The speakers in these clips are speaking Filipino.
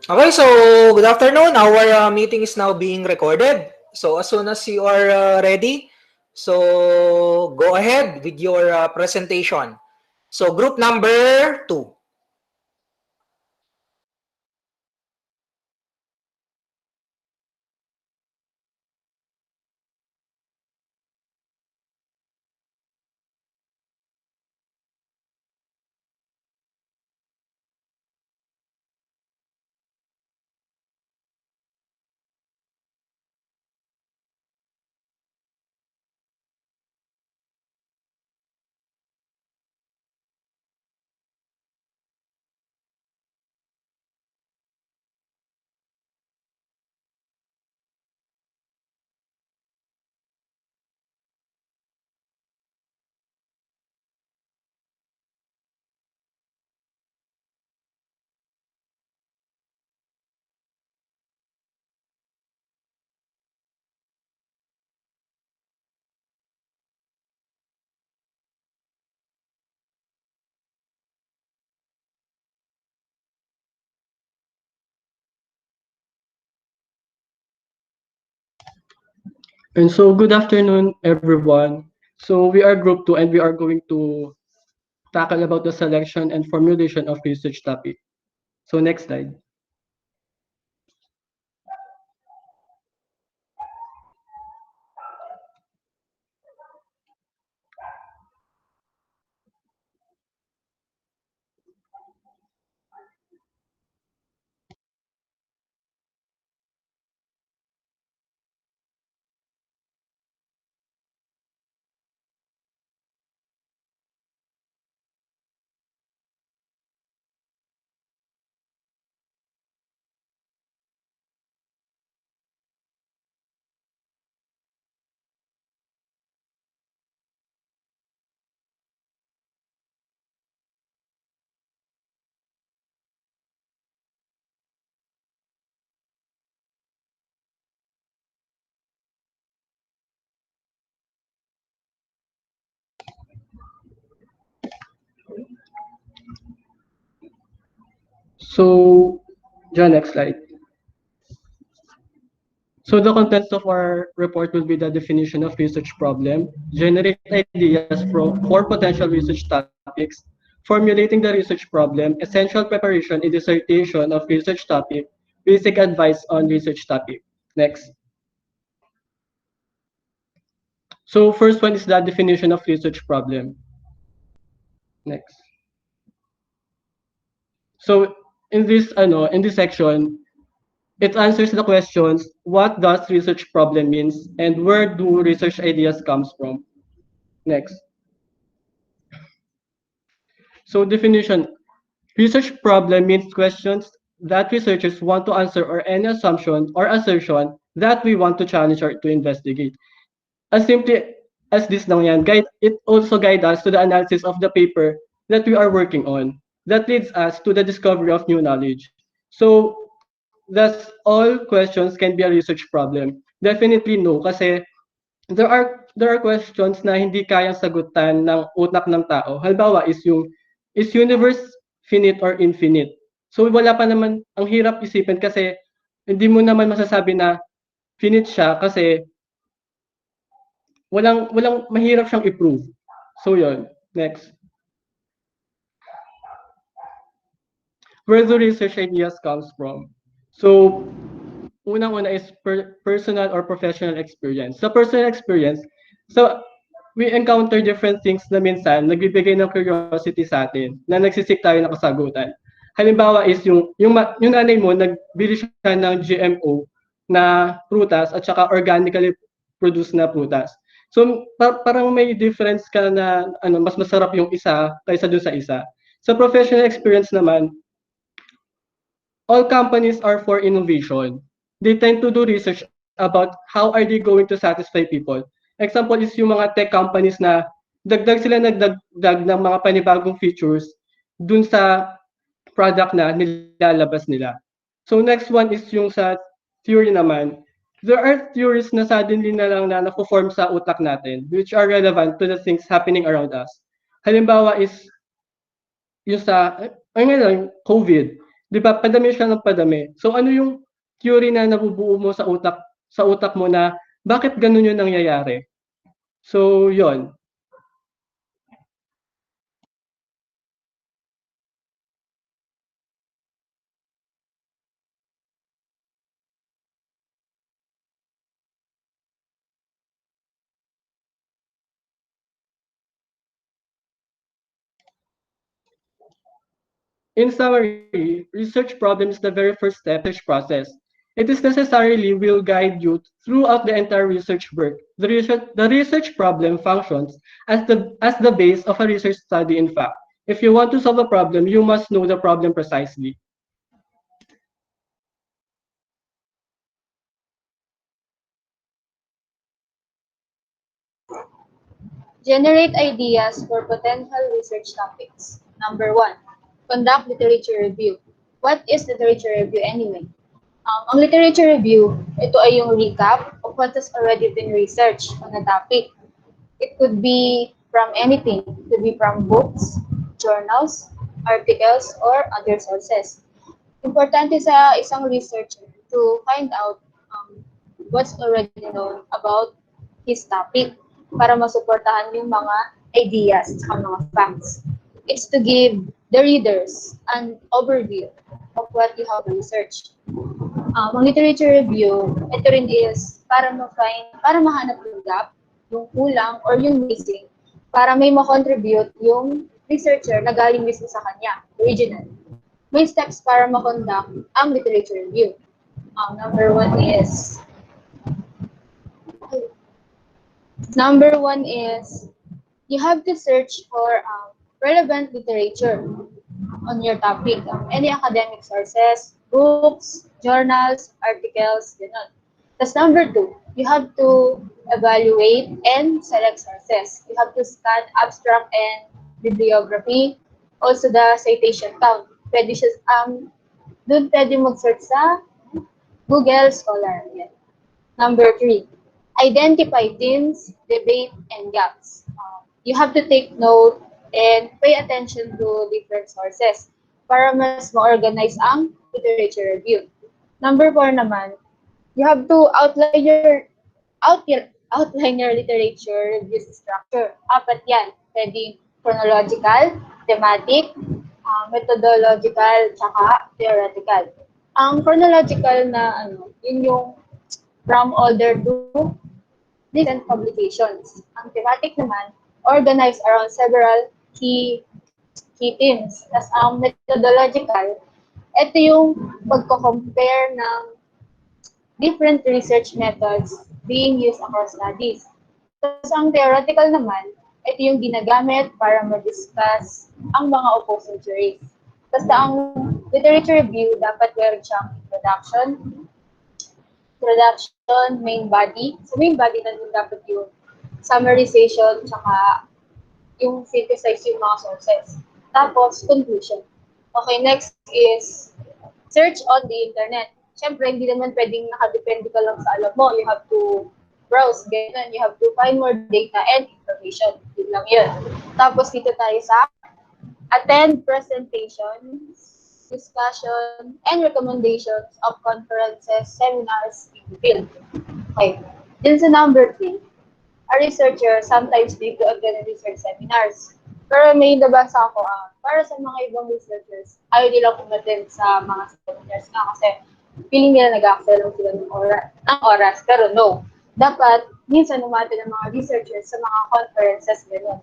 Okay, so good afternoon. Our meeting is now being recorded. So as soon as you are ready, so go ahead with your presentation. So group number 2. And so, good afternoon, everyone. So, we are Group 2 and we are going to tackle about the selection and formulation of research topic. So, next slide. So, John, next slide. So, the contents of our report will be the definition of research problem, generate ideas for potential research topics, formulating the research problem, essential preparation and dissertation of research topic, basic advice on research topic. Next. So, first one is the definition of research problem. Next. So in this section, it answers the questions: what does research problem means, and where do research ideas comes from? Next. So definition: research problem means questions that researchers want to answer or any assumption or assertion that we want to challenge or to investigate. As simply as this lang yan, it also guides us to the analysis of the paper that we are working on. That leads us to the discovery of new knowledge. So, thus, all questions can be a research problem. Definitely no, kasi there are questions na hindi kayang sagutan ng utak ng tao. Halimbawa is universe finite or infinite? So wala pa naman, ang hirap isipin kasi hindi mo naman masasabi na finite siya kasi walang mahirap siyang i-prove. So yun, next. Where the research ideas comes from. So unang-una is personal or professional experience. Sa personal experience, so we encounter different things na minsan nagbibigay ng curiosity sa atin na nagsisik tayo ng kasagutan. Halimbawa is yung nanay mo nagbili siya ng GMO na prutas at saka organically produced na prutas. So parang may difference ka na mas masarap yung isa kaysa dun sa isa. Sa professional experience naman, all companies are for innovation. They tend to do research about how are they going to satisfy people. Example is yung mga tech companies na nagdagdag ng mga panibagong features dun sa product na nilalabas nila. So next one is yung sa theory naman. There are theories na suddenly na lang na nako-form sa utak natin which are relevant to the things happening around us. Halimbawa is yung sa, ay ngayon, COVID. 'Di ba, padami siya ng padami. So ano yung theory na nabubuo mo sa utak mo na bakit gano'n yung nangyayari? So, yon. In summary, research problem is the very first step in the research process. It is necessarily will guide you throughout the entire research work. The research problem functions as the base of a research study, in fact. If you want to solve a problem, you must know the problem precisely. Generate ideas for potential research topics. Number one, conduct literature review. What is literature review anyway? Ang literature review, ito ay yung recap of what has already been researched on a topic. It could be from anything. It could be from books, journals, articles, or other sources. Importante sa isang researcher to find out what's already known about his topic para masuportahan yung mga ideas at mga facts. It's to give the readers an overview of what you have researched. Ang literature review, ito rin is para mahanap yung gap, yung kulang, or yung missing, para may makontribute yung researcher na galing mismo sa kanya, original. May steps para makonduct ang literature review. Number one is Number one is you have to search for relevant literature on your topic. Any academic sources, books, journals, articles, gano'n. Tapos number two, you have to evaluate and select sources. You have to scan abstract and bibliography, also the citation count. Pwede siya, doon pwede mag-search sa Google Scholar. Yan. Number three, identify themes, debate, and gaps. You have to take note and pay attention to different sources para mas ma-organize ang literature review. Number four naman, you have to outline your literature review structure. Apat yan. Pwedeng chronological, thematic, methodological, tsaka theoretical. Ang chronological na yun yung from older to recent publications. Ang thematic naman, organized around several key themes. Tapos ang methodological, ito yung pagko-compare ng different research methods being used across studies. Tapos ang theoretical naman, ito yung ginagamit para ma-discuss ang mga opposing theories. Tapos ang literature review, dapat meron siyang introduction, main body. Sa main body, nandun dapat yung summarization, tsaka yung synthesize yung mga sources. Tapos, conclusion. Okay, next is search on the internet. Siyempre, hindi naman pwedeng nakadepende ka lang sa alam mo. You have to browse, ganyan. You have to find more data and information. Yun lang yun. Tapos, dito tayo sa attend presentations, discussion, and recommendations of conferences, seminars in the field. Okay. Dun sa number 3, a researcher sometimes need to attend research seminars. Pero may nabasa ako, para sa mga ibang researchers, ayaw nila umattend sa mga seminars nga kasi feeling nila nag-access lang sila ng oras. Pero no. Dapat, minsan umattend ng mga researchers sa mga conferences, gano'n.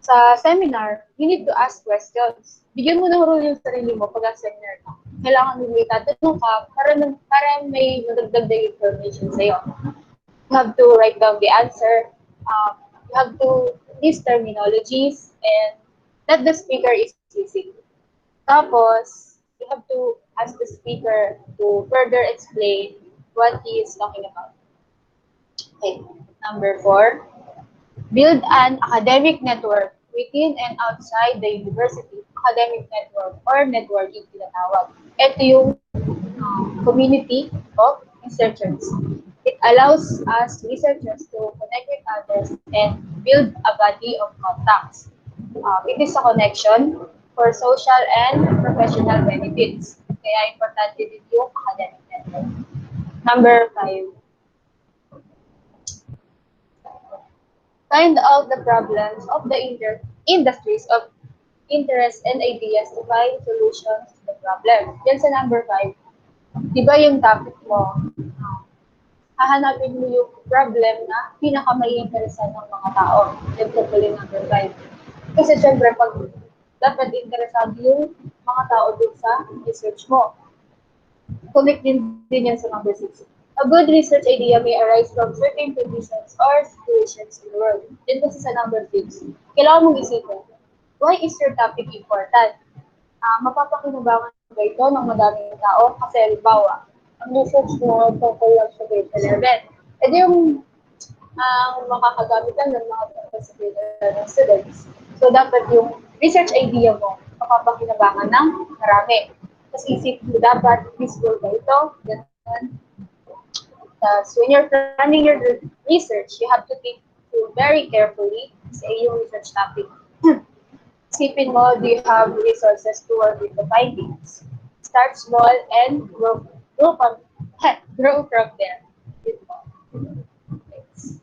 Sa seminar, you need to ask questions. Bigyan mo ng rule yung sarili mo pag seminar ka. Kailangan may tatanong ka para may madagdag na information sa'yo. You have to write down the answer. You have to list terminologies and that the speaker is using. Tapos, you have to ask the speaker to further explain what he is talking about. Okay, number 4, build an academic network within and outside the university. Academic network or networking tinatawag. Ito yung community of researchers. It allows us researchers to connect with others and build a body of contacts. It is a connection for social and professional benefits. Kaya importante din yung academic method. Number 5. Find out the problems of the industries of interest and ideas to find solutions to the problem. Yan sa number 5. Di ba yung topic mo? Hahanapin mo yung problem na pinaka-mai-interesan ng mga tao. Yan po pala yung number 5. Kasi syempre, pag dapat interesado yung mga tao dun sa research mo. Connect din yan sa number 6. A good research idea may arise from certain conditions or situations in the world. Yan kasi sa number 6. Kailangan mong isipin, why is your topic important? Mapapakinabangan ba ito ng madaming tao? Kasi halimbawa, ang research mo tungkol lang sa grade 11. E di yung makakagamit lang ng mga tungkol sa grade 11 students. So, dapat yung research idea mo, mapapakinabangan ng marami. Tapos isip mo dapat, feasible ba ito? Ganun. Tapos when you're planning your research, you have to think through very carefully sa iyong research topic. Isipin mo, do you have resources to work with the findings? Start small and grow from, grow from there. Thanks.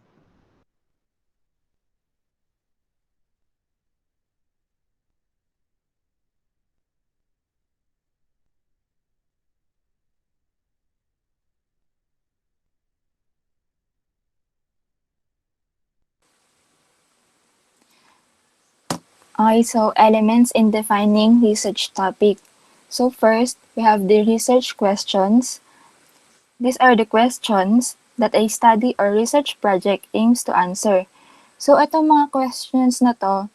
Okay, so elements in defining research topic. So first, we have the research questions. These are the questions that a study or research project aims to answer. So itong mga questions na to,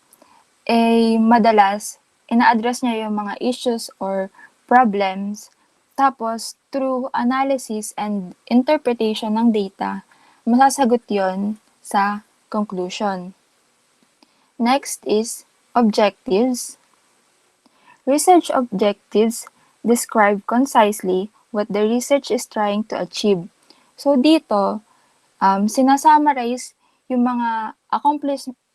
madalas, ina-address niya yung mga issues or problems. Tapos, through analysis and interpretation ng data, masasagot yon sa conclusion. Next is objectives. Research objectives describe concisely what the research is trying to achieve. So dito, sinasummarize yung mga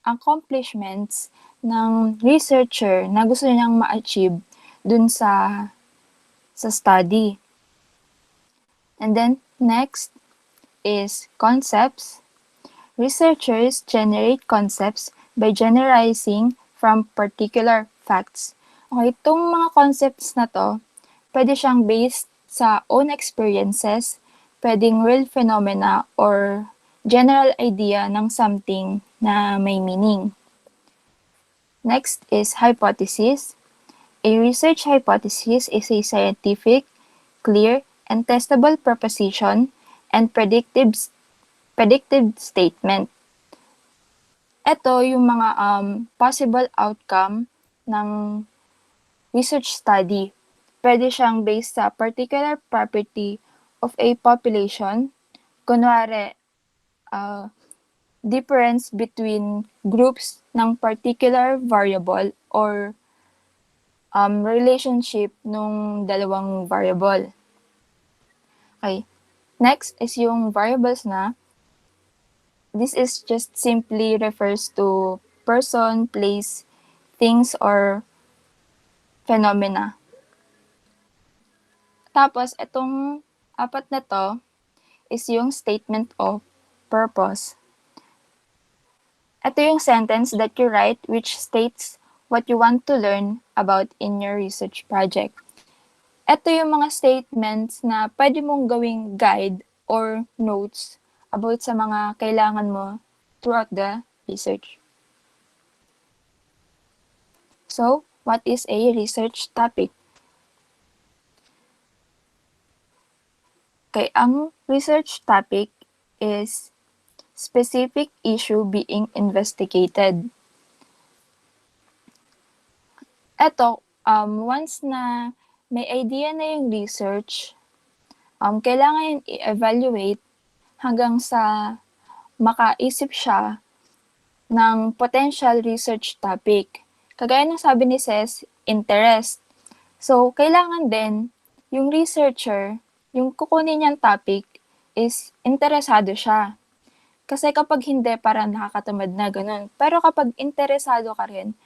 accomplishments ng researcher na gusto niyang ma-achieve dun sa study. And then next is concepts. Researchers generate concepts by generalizing from particular facts. Okay, itong mga concepts na to, pwede siyang based sa own experiences, pwedeng real phenomena or general idea ng something na may meaning. Next is hypothesis. A research hypothesis is a scientific, clear, and testable proposition and predictive statement. Ito yung mga possible outcome ng research study. Pwede siyang based sa particular property of a population. Kunwari, difference between groups ng particular variable or relationship nung dalawang variable. Okay. Next is yung variables na. This is just simply refers to person, place, things, or phenomena. Tapos, itong apat na to is yung statement of purpose. Ito yung sentence that you write which states what you want to learn about in your research project. Ito yung mga statements na pwede mong gawing guide or notes about sa mga kailangan mo throughout the research. So, what is a research topic? Okay, ang research topic is specific issue being investigated. Ito, once na may idea na yung research, kailangan yung i-evaluate hanggang sa makaisip siya ng potential research topic. Kagaya ng sabi ni Ces, interest. So, kailangan din yung researcher, yung kukunin niyang topic is interesado siya. Kasi kapag hindi, parang nakakatamad na ganun. Pero kapag interesado ka rin,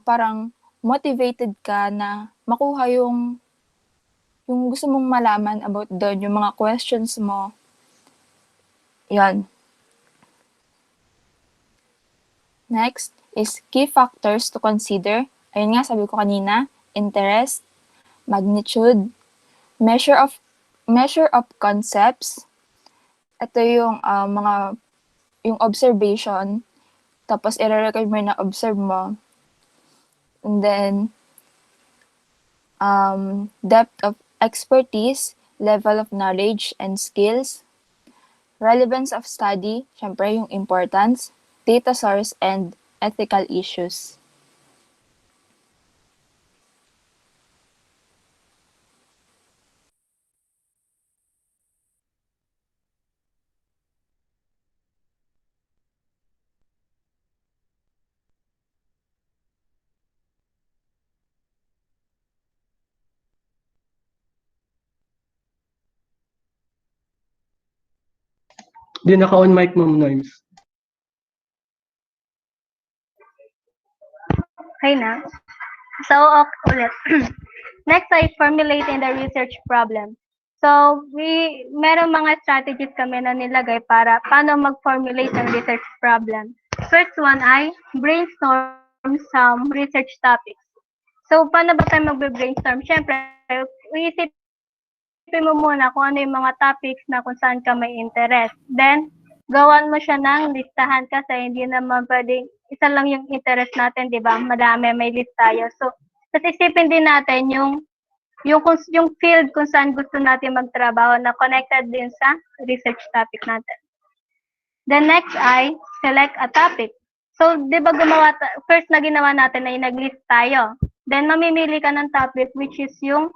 parang motivated ka na makuha yung yung gusto mong malaman about doon, yung mga questions mo. Yon. Next is key factors to consider. Ayun nga, sabi ko kanina, interest, magnitude, measure of concepts. Ito yung yung observation, tapos i-record mo na observe mo. And then, depth of expertise, level of knowledge and skills, relevance of study, syempre yung importance, data source, and ethical issues. Di naka-on mic, Ma'am Noims. Okay na. So, ulit. Next ay formulating the research problem. So, meron mga strategies kami na nilagay para paano mag-formulate ng research problem. First one ay brainstorm some research topics. So, paano ba tayo mag-brainstorm? Siyempre, iisipin mo muna kung ano yung mga topics na kung saan ka may interest. Then, gawan mo siya ng listahan kasi hindi naman pwedeng isa lang yung interest natin, di ba? Madami, may list tayo. So, tapos isipin din natin yung field kung saan gusto natin magtrabaho na connected din sa research topic natin. The next ay select a topic. So, di ba first na ginawa natin ay nag-list tayo. Then, mamimili ka ng topic which is yung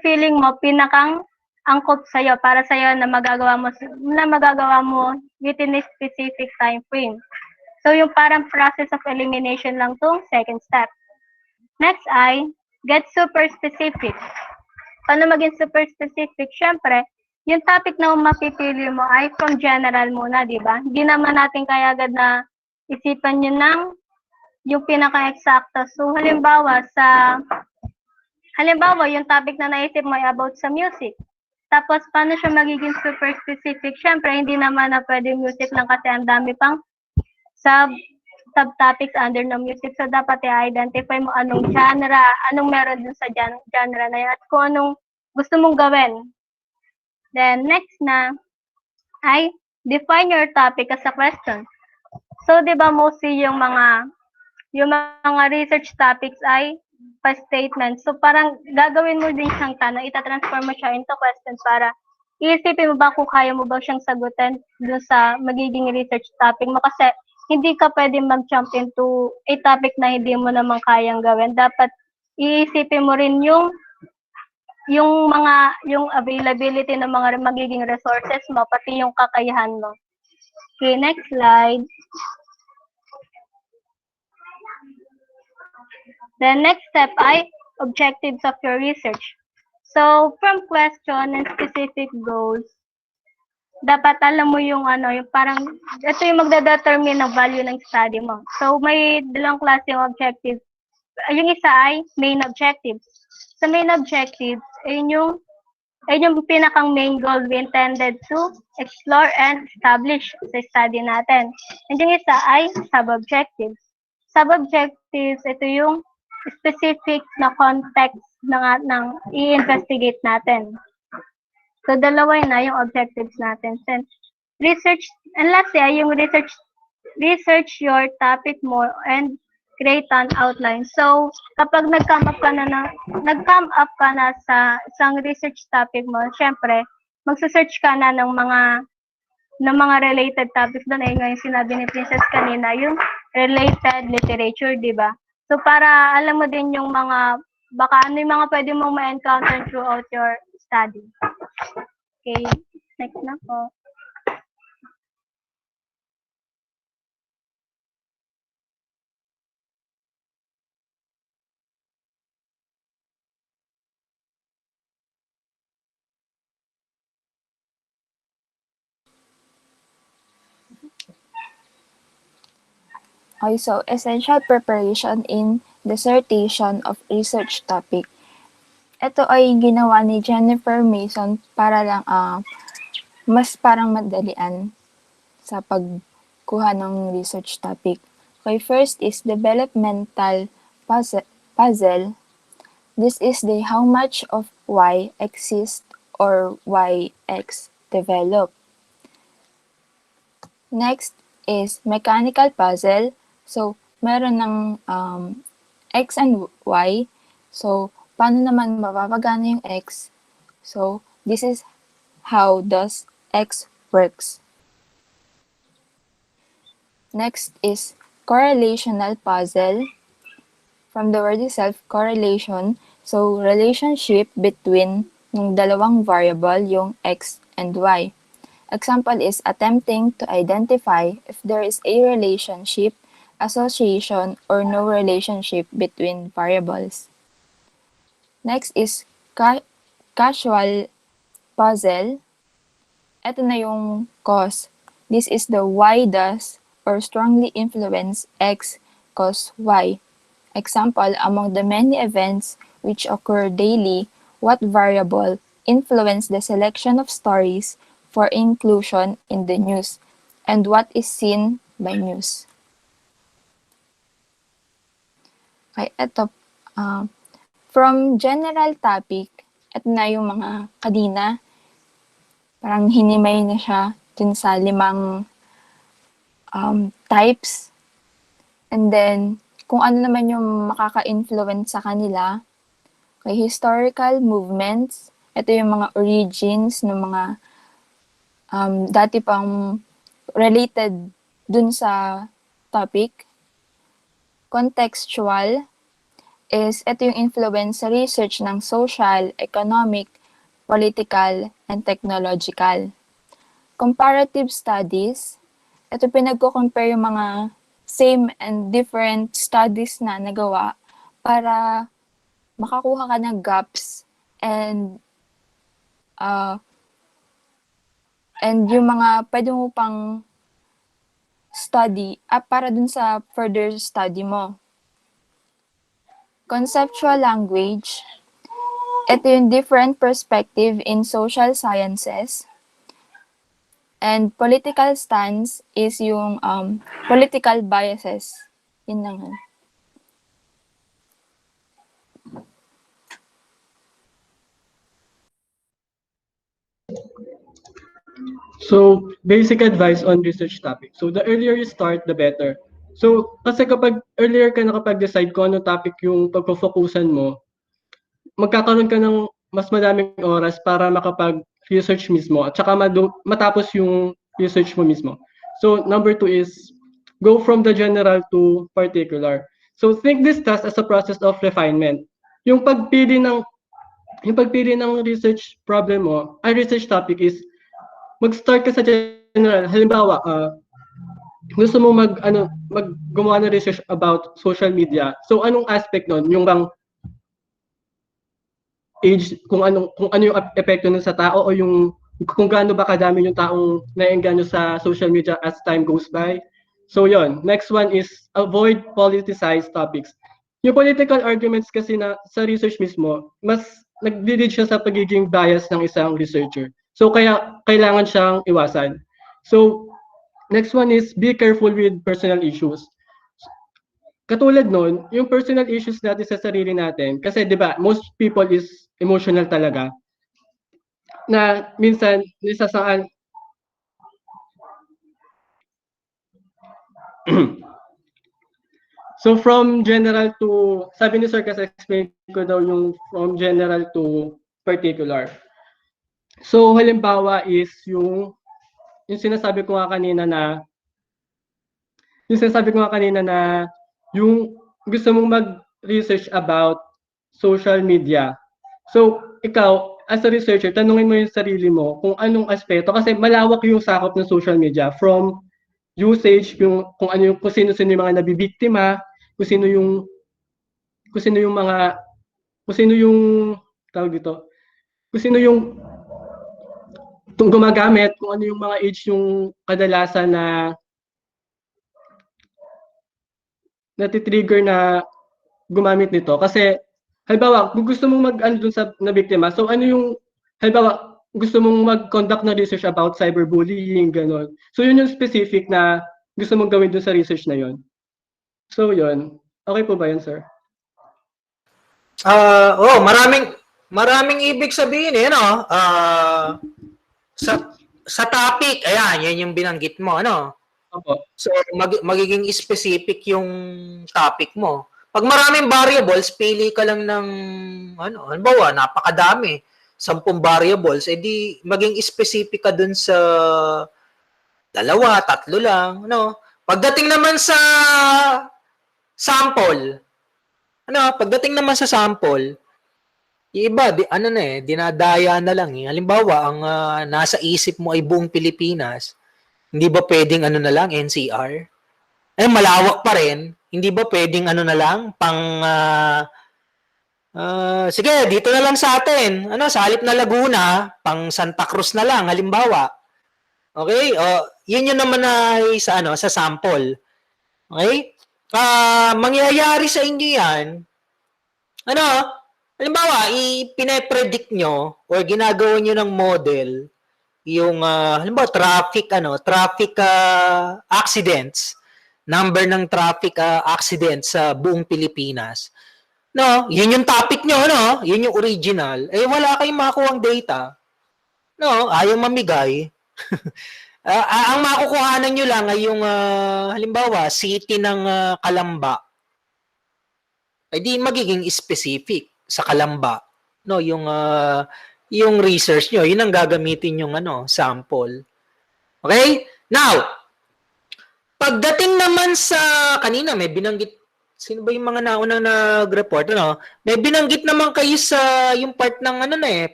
feeling mo pinakang angkop sa'yo para sa'yo na magagawa mo within a specific time frame. So, yung parang process of elimination lang tong second step. Next ay, get super specific. Paano maging super specific? Siyempre, yung topic na mapipili mo ay from general muna, di ba? Hindi naman natin kaya agad na isipan yun ng yung pinaka-eksakto. So, halimbawa, yung topic na naisip mo ay about sa music. Tapos, paano siya magiging super specific? Siyempre, hindi naman na pwede music lang kasi ang dami pang subtopics under ng music. So, dapat i-identify mo anong genre, anong meron dun sa genre na yun, at kung anong gusto mong gawin. Then, next na ay define your topic as a question. So, di ba mostly yung mga research topics ay pa-statement. So, parang gagawin mo din siyang tanong, itatransform mo siya into question para iisipin mo ba kung kaya mo ba siyang sagutin dun sa magiging research topic mo. Kasi hindi ka pwede mag-jump into a topic na hindi mo naman kayang gawin. Dapat iisipin mo rin yung availability ng mga magiging resources mo, pati yung kakayahan mo. Okay, next slide. The next step ay objectives of your research. So, from question and specific goals, dapat alam mo yung parang, ito yung magdedetermine ng value ng study mo. So, may dalawang klaseng objectives. Yung isa ay main objectives. Sa main objectives, ayun yung pinakang main goal we intended to explore and establish sa study natin. And yung isa ay sub-objectives. Sub-objectives, ito yung specific na context ng i-investigate natin. So, dalawa na yung objectives natin. And lastly, ay yung research your topic more and create an outline. So, kapag nag-come up ka na sa isang research topic mo, syempre, magsa-search ka na ng mga related topics doon. Ay nga yung sinabi ni Princess kanina, yung related literature, di ba? So, para alam mo din yung baka ano yung mga pwede mong ma-encounter throughout your study. Okay, next na po. Okay, so essential preparation in dissertation of research topic. Ito ay ginawa ni Jennifer Mason para lang mas parang madalian sa pagkuha ng research topic. Okay, first is developmental puzzle. This is the how much of Y exists or YX develop. Next is mechanical puzzle. So, meron ng X and Y. So, paano naman mapapagana yung X? So, this is how does X works. Next is correlational puzzle. From the word itself, correlation. So, relationship between ng dalawang variable, yung X and Y. Example is attempting to identify if there is a relationship, association, or no relationship between variables. Next is casual puzzle. Ito na yung cause. This is the Y does or strongly influence X cause Y. Example, among the many events which occur daily, what variable influence the selection of stories for inclusion in the news, and what is seen by news? Okay, ito. From general topic, ito na yung mga kanina. Parang hinimay na siya dun sa 5 types. And then, kung ano naman yung makaka-influence sa kanila. Okay, historical movements. Ito yung mga origins ng mga dati pang related dun sa topic. Contextual is ito yung influence sa research ng social, economic, political, and technological. Comparative studies, ito pinagko-compare yung mga same and different studies na nagawa para makakuha ka ng gaps and yung mga pwede mo pang study para dun sa further study mo. Conceptual language, ito yung different perspective in social sciences. And political stance is yung political biases. Yun lang. So, basic advice on research topic. So, the earlier you start, the better. So, kasi kapag earlier ka nakapag-decide kung ano topic yung pagpo-focusan mo, magkakaroon ka ng mas madaming oras para makapag-research mismo at saka matapos yung research mo mismo. So, number 2 is go from the general to particular. So, think this task as a process of refinement. Yung pagpili ng research problem mo, research topic is mag-start ka sa general. Halimbawa, gusto mo gumawa ng research about social media. So anong aspect nun? Yung bang age, kung ano yung epekto nun sa tao o yung kung gaano ba kadami yung taong naiengganyo sa social media as time goes by. So yon. Next one is avoid politicized topics. Yung political arguments kasi na sa research mismo, mas nagdi-lead siya sa pagiging bias ng isang researcher. So kaya kailangan siyang iwasan. So next one is be careful with personal issues. Katulad nun, yung personal issues natin sa sarili natin, kasi 'di ba, most people is emotional talaga. Na minsan nisasaan So from general to, sabi ni Sir kasi explain ko daw yung from general to particular. So halimbawa is yung sinasabi ko nga kanina na yung gusto mong mag-research about social media. So ikaw as a researcher, tanungin mo yung sarili mo kung anong aspeto kasi malawak yung sakop ng social media from usage, kung sino-sino yung mga nabibiktima, kung sino yung tawag dito, kung sino yung gumagamit, kung ano yung mga age yung kadalasan na natitrigger na gumamit nito. Kasi halimbawa, kung gusto mong mag-ano dun sa na biktima, so ano yung, halimbawa, gusto mong mag-conduct na research about cyberbullying, gano'n. So yun yung specific na gusto mong gawin dun sa research na yun. So yun. Okay po ba yun, sir? Maraming ibig sabihin no? Sa topic, ayan, yan yung binanggit mo, ano? Opo. So, magiging specific yung topic mo. Pag maraming variables, pili ka lang ng, halimbawa, napakadami, 10 variables, edi maging specific ka dun sa 2, 3 lang, ano? Pagdating naman sa sample, pagdating naman sa sample, yung iba, dinadaya na lang eh. Halimbawa, ang nasa isip mo ay buong Pilipinas, hindi ba pwedeng na lang, NCR? Malawak pa rin. Hindi ba pwedeng na lang, sige, dito na lang sa atin. Sa halip na Laguna, pang Santa Cruz na lang, halimbawa. Okay? Yun naman ay sa sample. Okay? Mangyayari sa inyo yan, halimbawa, ipine-predict nyo or ginagawa nyo ng model yung halimbawa traffic accidents, number ng traffic accidents sa buong Pilipinas. No, yun yung topic nyo, no? Yun yung original. Wala kayong makukuhang data. No, ayaw mamigay. Ang makukuhanan nyo lang ay yung halimbawa, city ng Calamba. Di magiging specific sa Calamba, no, yung research nyo, yun ang gagamitin yung sample. Okay? Now, pagdating naman sa kanina may binanggit, sino ba yung mga naunang nag-report, May binanggit naman kayo sa yung part ng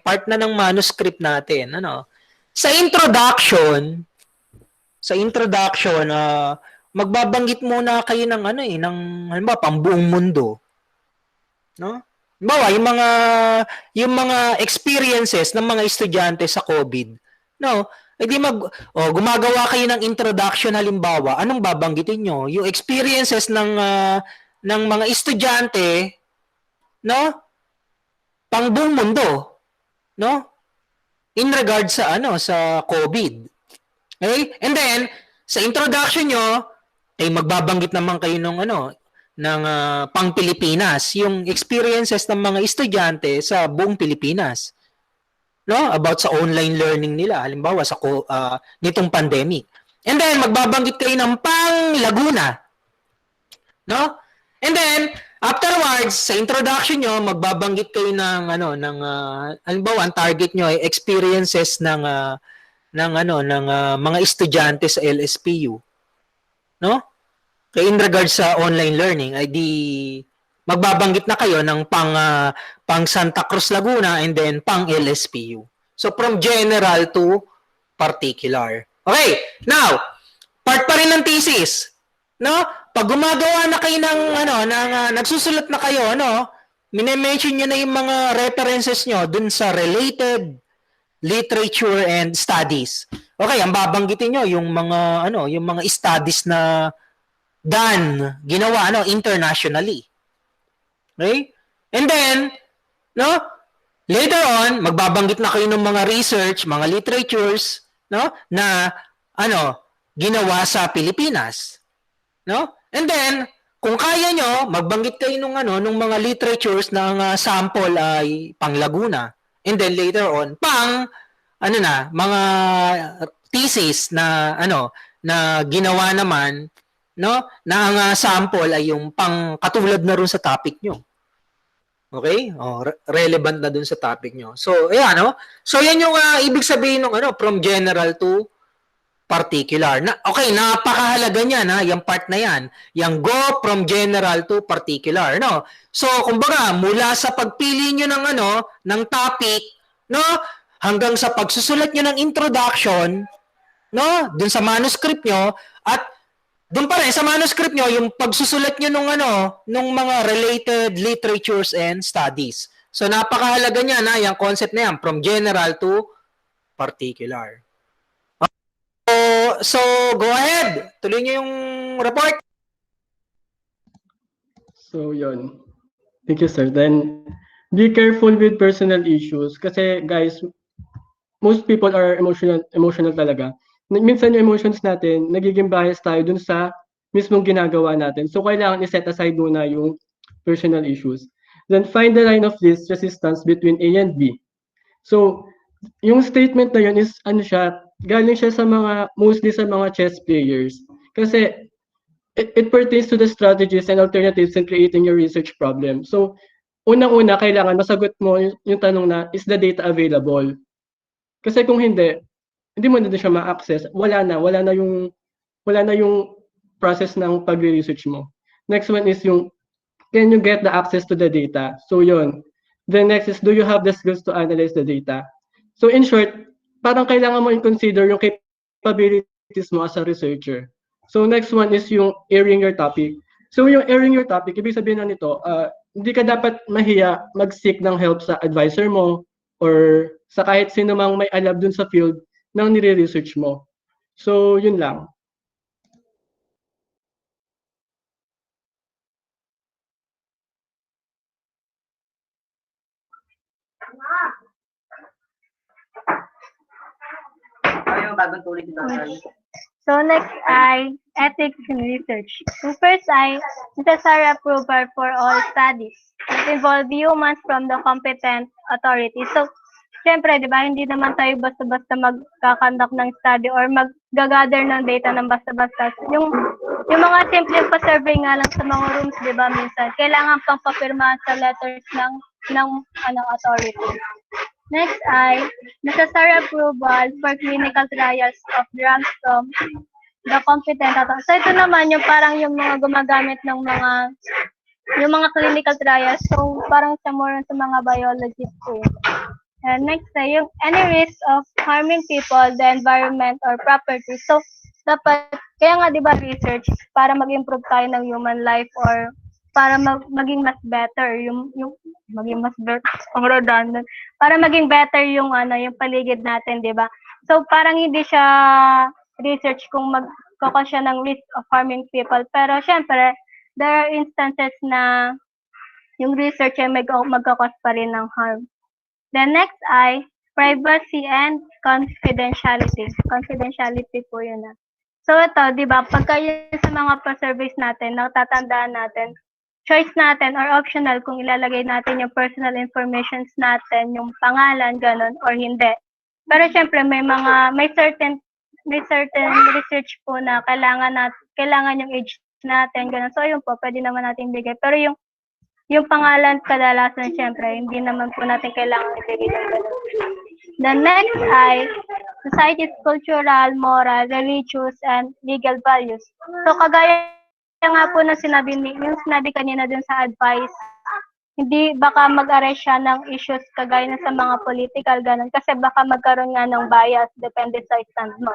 part na ng manuscript natin, Sa introduction, magbabanggit muna kayo ng ng halimbawa pambuong mundo. No? Bawa, yung mga experiences ng mga estudyante sa COVID. No? Gumagawa kayo ng introduction halimbawa, anong babanggitin nyo? Yung experiences ng mga estudyante, no? Pang buong mundo, no? In regard sa sa COVID. Okay? And then sa introduction nyo, magbabanggit naman kayo ng ng pang Pilipinas, yung experiences ng mga estudyante sa buong Pilipinas. No? About sa online learning nila, halimbawa sa nitong pandemic. And then magbabanggit kayo ng pang Laguna. No? And then afterwards, sa introduction nyo, magbabanggit kayo ng halimbawa ang target nyo ay experiences ng mga estudyante sa LSPU. No? Kaya in regards sa online learning, ay di magbabanggit na kayo ng pang Santa Cruz Laguna and then pang LSPU. So from general to particular. Okay, now, part pa rin ng thesis. No? Pag gumagawa na kayo ng nagsusulat na kayo, mine-mention niyo na yung mga references nyo dun sa related literature and studies. Okay, ang babanggitin nyo yung mga yung mga studies na ginawa internationally. Okay? And then, later on, magbabanggit na kayo ng mga research, mga literatures, na ginawa sa Pilipinas. No? And then, kung kaya nyo, magbanggit kayo nung mga literatures na ang sample ay pang Laguna. And then later on, mga thesis na na ginawa naman, na ang sample ay yung pang katulad na rin sa topic nyo. Okay? Relevant na dun sa topic nyo. So, ayan, So, yan yung ibig sabihin ng from general to particular. Okay, napakahalaga niyan, yung part na yan. Yung go from general to particular, So, kumbaga, mula sa pagpili nyo ng ng topic, hanggang sa pagsusulat nyo ng introduction, dun sa manuscript nyo, at doon pa rin sa manuscript nyo, yung pagsusulat nyo nung mga related literatures and studies. So, napakahalaga niya yung concept na yan, from general to particular. So go ahead. Tuloy nyo yung report. So, yun. Thank you, sir. Then, Be careful with personal issues kasi guys, most people are emotional talaga. Minsan yung emotions natin, nagiging bias tayo dun sa mismong ginagawa natin. So kailangan i-set aside muna yung personal issues. Then find the line of least resistance between A and B. So yung statement na yun is ano siya, galing siya sa mga mostly sa mga chess players. Kasi it pertains to the strategies and alternatives in creating your research problem. So unang-una kailangan masagot mo yung tanong na is the data available? Kasi kung hindi mo na din siya ma-access, wala na yung process ng pagre-research mo. Next one is yung can you get the access to the data? So yun. The next is do you have the skills to analyze the data? So in short, parang kailangan mo i-consider yung capabilities mo as a researcher. So next one is yung airing your topic. So yung airing your topic, ibig sabihin na nito, hindi ka dapat mahiya mag-seek ng help sa advisor mo or sa kahit sino mang may alam dun sa field ng nire-research mo. So yun lang. So next ay ethics in research. So first ay necessary approval for all studies that involve humans from the competent authority. So syempre, di ba, hindi naman tayo basta-basta magkakandak ng study or mag-gather ng data ng basta-basta. Yung mga simple pa-survey nga lang sa mga rooms, di ba, minsan, kailangan pang papirmahan sa letters ng authority. Next ay necessary approval for clinical trials of drugs from the competent authority. So ito naman yung parang yung mga gumagamit ng yung mga clinical trials. So parang sa more sa mga biologists po yun. And next ay yung any risk of harming people, the environment or property. So dapat kaya nga 'di ba research para mag-improve tayo ng human life or para maging mas better yung maging mas better ang redundant para maging better yung yung paligid natin, 'di ba? So parang hindi siya research kung magkaka siya ng risk of harming people, pero syempre there are instances na yung research ay magkakos pa rin ng harm. The next ay privacy and confidentiality. Confidentiality po yun na. So ito, di ba, pagka yun sa mga pa-surveys natin, natatandaan natin, choice natin or optional kung ilalagay natin yung personal informations natin, yung pangalan, ganun, or hindi. Pero syempre, may certain research po na kailangan yung age natin, ganun. So yun po, pwede naman natin bigay. Pero yung pangalan kadalasan syempre, hindi naman po natin kailangan ibigay ng ganun. The next ay society's cultural, moral, religious, and legal values. So kagaya nga po na yung sinabi kanina dun sa advice, hindi baka mag-arrest siya ng issues kagaya na sa mga political, ganun. Kasi baka magkaroon nga ng bias, depende sa stand mo.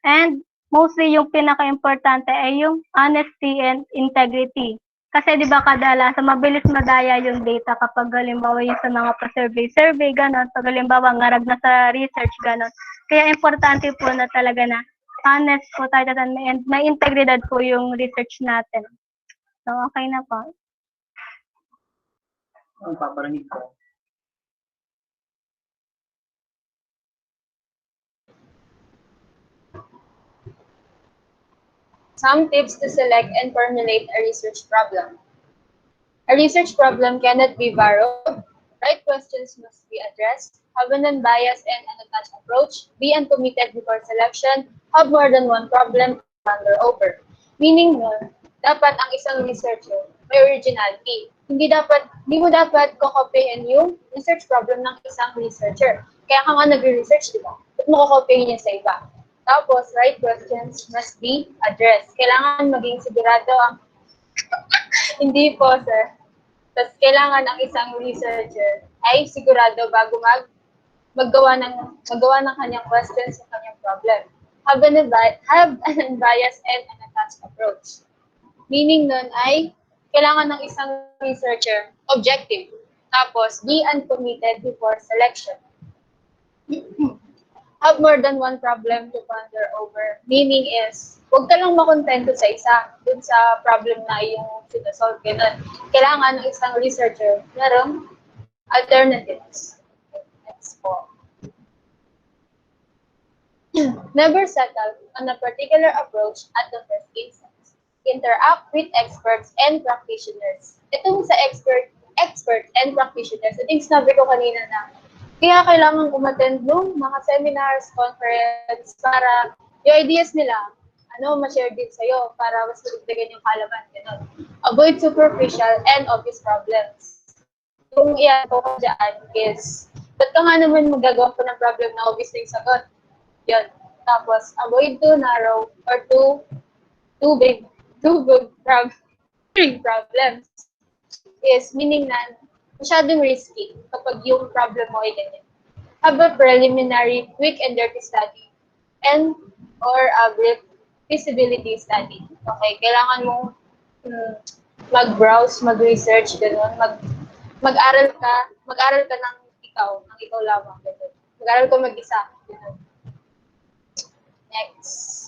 And mostly yung pinaka-importante ay yung honesty and integrity. Kasi 'di ba kadalasan mabilis madaya yung data kapag halimbawa yung sa mga pa-survey, gano'n. Pag halimbawa ngarag na sa research, gano'n. Kaya importante po na talaga na honest po tayo and may integridad po yung research natin. So, okay na po. Ang paparinig ko. Some tips to select and formulate a research problem. A research problem cannot be borrowed. Right questions must be addressed. Have an unbiased and unattached approach. Be uncommitted before selection. Have more than one problem to ponder over. Meaning nun, dapat ang isang researcher may originality. Hindi mo dapat kokopyahin yung research problem ng isang researcher. Kaya ka nga nagre-research, di ba? Ba't mo kokopyahin yan sa iba? Tapos, right questions must be addressed. Kailangan maging sigurado ang hindi po, sir. Tapos, kailangan ang isang researcher ay sigurado bago maggawa ng kanyang questions sa kanyang problem. Have an unbiased and unattached approach. Meaning nun ay, kailangan ng isang researcher objective. Tapos, be uncommitted before selection. Have more than one problem to ponder over. Meaning is, huwag ka lang makontento sa isa, dun sa problem na yung sinasolve. Ganun. Kailangan ng isang researcher, merong Alternatives. Next po. Never settle on a particular approach at the first instance. Interact with experts and practitioners. Itong sa expert and practitioners, ito yung sinabi ko kanina na kaya kailangan umattend ng mga seminars, conference, para yung ideas nila, ma-share din sa'yo para mas magdagan yung kalaman. Ganun. Avoid superficial and obvious problems. Yung iyan ko dyan is, ba't ka nga naman magagawa ko ng problem na obvious na yung sagot? Yun. Tapos, avoid too narrow or too big problems is meaning na masyadong risky kapag yung problem mo ay ganyan. Have a preliminary quick and dirty study and or a brief feasibility study. Okay, kailangan mong mag-browse, mag-research, gano'n, mag-aral ka ng ikaw lamang, gano'n. Mag-aral ka mag-isa, gano'n. Next.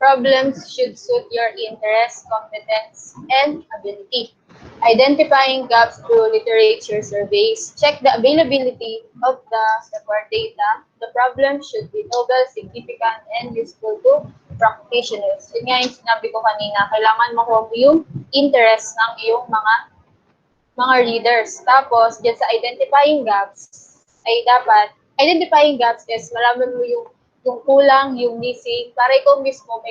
Problems should suit your interest, competence, and ability. Identifying gaps through literature surveys. Check the availability of the required data. The problem should be novel, significant, and useful to practitioners. Yun nga yung sinabi ko kanina, kailangan makuha mo yung interest ng iyong mga readers. Tapos, dyan sa identifying gaps, ay dapat, identifying gaps is malaman mo yung kulang, yung missing, para ikaw mismo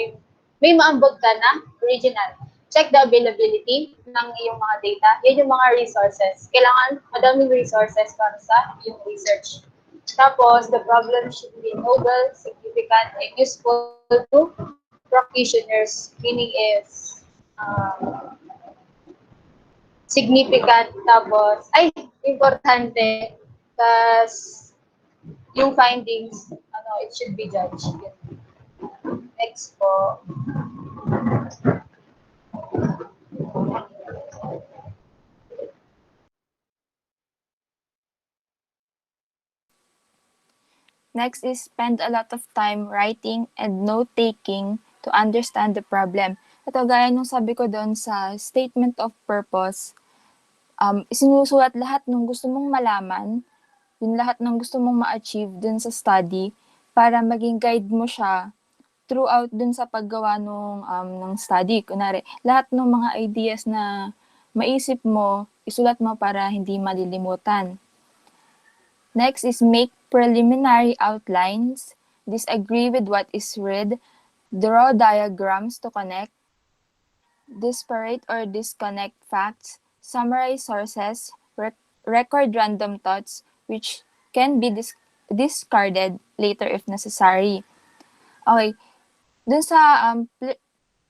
may maambag ka na original. Check the availability ng iyong mga data. Yan yung mga resources. Kailangan madaming resources para sa iyong research. Tapos, the problem should be novel, significant, and useful to practitioners. Meaning is, significant, tapos, importante, tas yung findings, it should be judged. Next po. Next is spend a lot of time writing and note-taking to understand the problem. Ito, gaya nung sabi ko doon sa statement of purpose, isinusulat lahat ng gusto mong malaman, yung lahat ng gusto mong ma-achieve dun sa study, para maging guide mo siya throughout dun sa paggawa ng study. Kunwari, lahat ng mga ideas na maisip mo, isulat mo para hindi malilimutan. Next is make preliminary outlines, disagree with what is read, draw diagrams to connect, disparate or disconnect facts, summarize sources, record random thoughts which can be discarded later if necessary. Okay, dun sa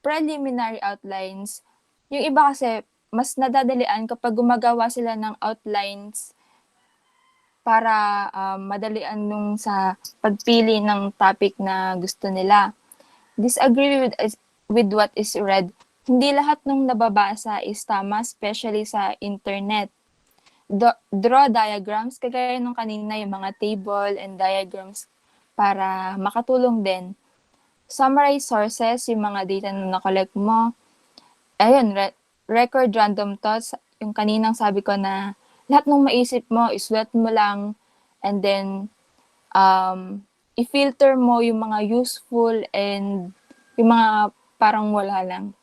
preliminary outlines, yung iba kasi mas nadadalian kapag gumagawa sila ng outlines para madalian nung sa pagpili ng topic na gusto nila. Disagree with what is read. Hindi lahat ng nababasa is tama, especially sa internet. Draw diagrams, kagaya nung kanina, yung mga table and diagrams para makatulong din. Summarize sources, yung mga data na nakolect mo. Ayun, record random thoughts, yung kaninang sabi ko na lahat ng maisip mo, isulat mo lang, and then i-filter mo yung mga useful and yung mga parang wala lang.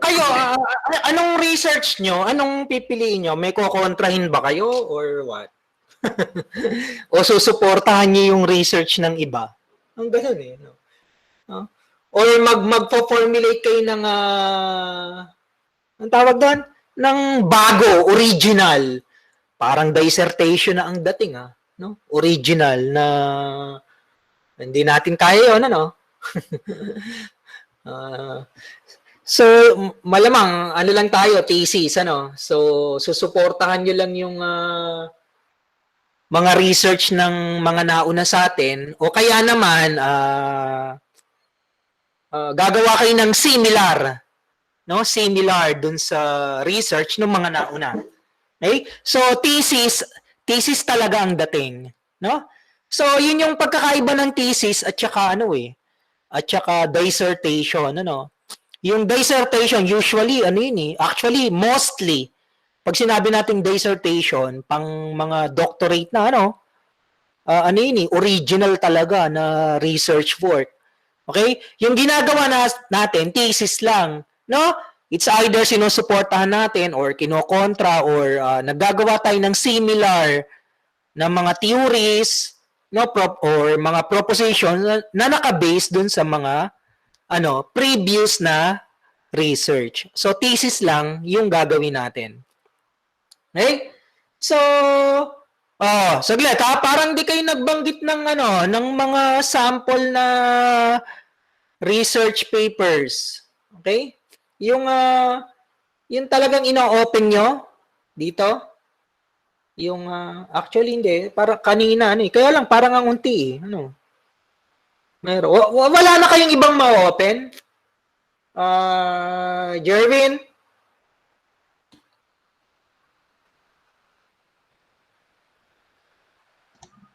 Kayo, anong research nyo? Anong pipiliin nyo? May kukontrahin ba kayo or what? O susuportahan nyo yung research ng iba? Ang ganun eh. No? Or magpo-formulate kayo ng, ang tawag doon? Ng bago, original. Parang dissertation na ang dating, no? Original na hindi natin kaya yun, ano? So, malamang, ano lang tayo, thesis, ano? So, susuportahan nyo lang yung mga research ng mga nauna sa atin, o kaya naman, gagawa kayo ng similar, no? Similar dun sa research ng mga nauna. Okay? So thesis talaga ang dating, no? So yun yung pagkakaiba ng thesis at saka at saka dissertation, ano? Yung dissertation usually actually mostly pag sinabi nating dissertation pang mga doctorate na original talaga na research work. Okay? Yung ginagawa natin thesis lang, no? It's either sinusuportahan natin or kinokontra or naggagawa tayo ng similar na mga theories, no, or mga propositions na naka-base dun sa mga previous na research. So thesis lang yung gagawin natin. Okay? So saglit parang di kayo nagbanggit ng ng mga sample na research papers. Okay? Yung talagang ino-open nyo dito. Yung actually hindi, para kanina kaya lang parang ang unti Meron. Wala na kayong ibang ma-open? Jervin?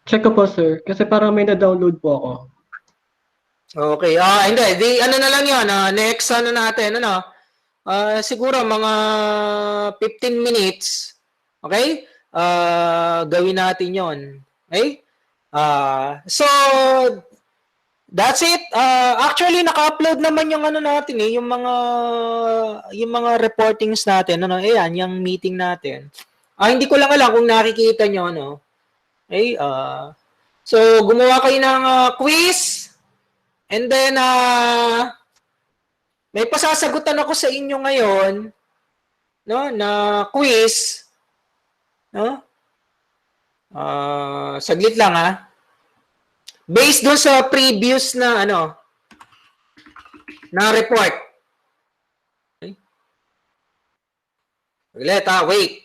Check ko po, sir. Kasi parang may na-download po ako. Okay. Hindi. Ano na lang yun. Next natin. Siguro mga 15 minutes. Okay? Gawin natin yon. Okay? So, that's it. Actually, naka-upload naman yung natin yung mga reportings natin. Ayan, yung meeting natin. Hindi ko lang alam kung nakikita nyo, Okay? So, gumawa kayo ng quiz. And then, may pasasagutan ako sa inyo ngayon, na quiz, no? Saglit lang, Based doon sa previous na, na report. Okay? Saglit, wait.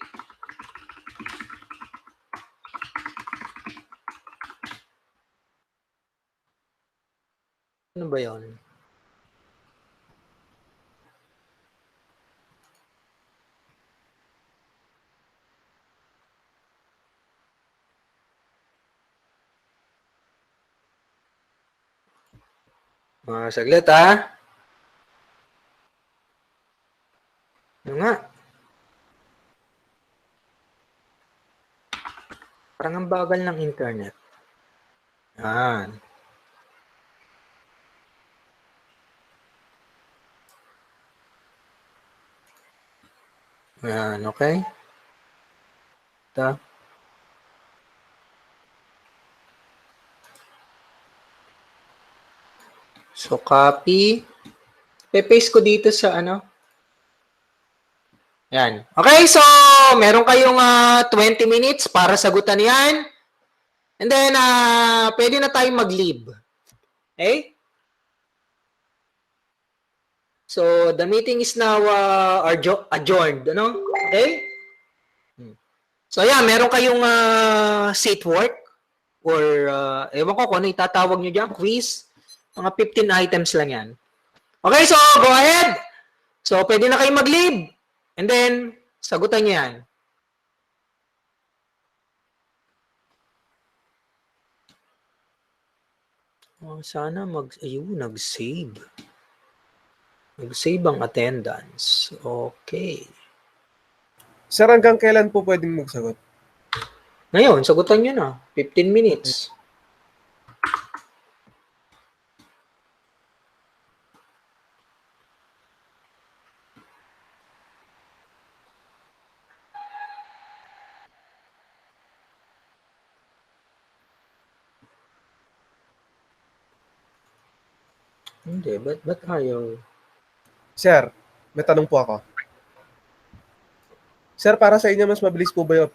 Ano ba yun? Saglit, Ano nga? Parang ang bagal ng internet. Yan. Ayan, okay? Ito. So, copy. Pe-paste ko dito sa Yan. Okay, so, meron kayong 20 minutes para sagutan yan. And then, pwede na tayong mag-leave. Okay? So, the meeting is now adjourned. Okay? So, yeah, meron kayong seat work or ewan ko kung ano itatawag nyo dyan, quiz. Mga 15 items lang yan. Okay, so go ahead. So, pwede na kayo mag-leave. And then, sagutan nyo yan. Sana nag-save. Nag-save ang attendance. Okay. Sir, hanggang kailan po pwedeng magsagot? Ngayon, sagutan nyo na. 15 minutes. Hindi, ba't ayaw? Sir, may tanong po ako. Sir, para sa inyo, mas mabilis po ba yung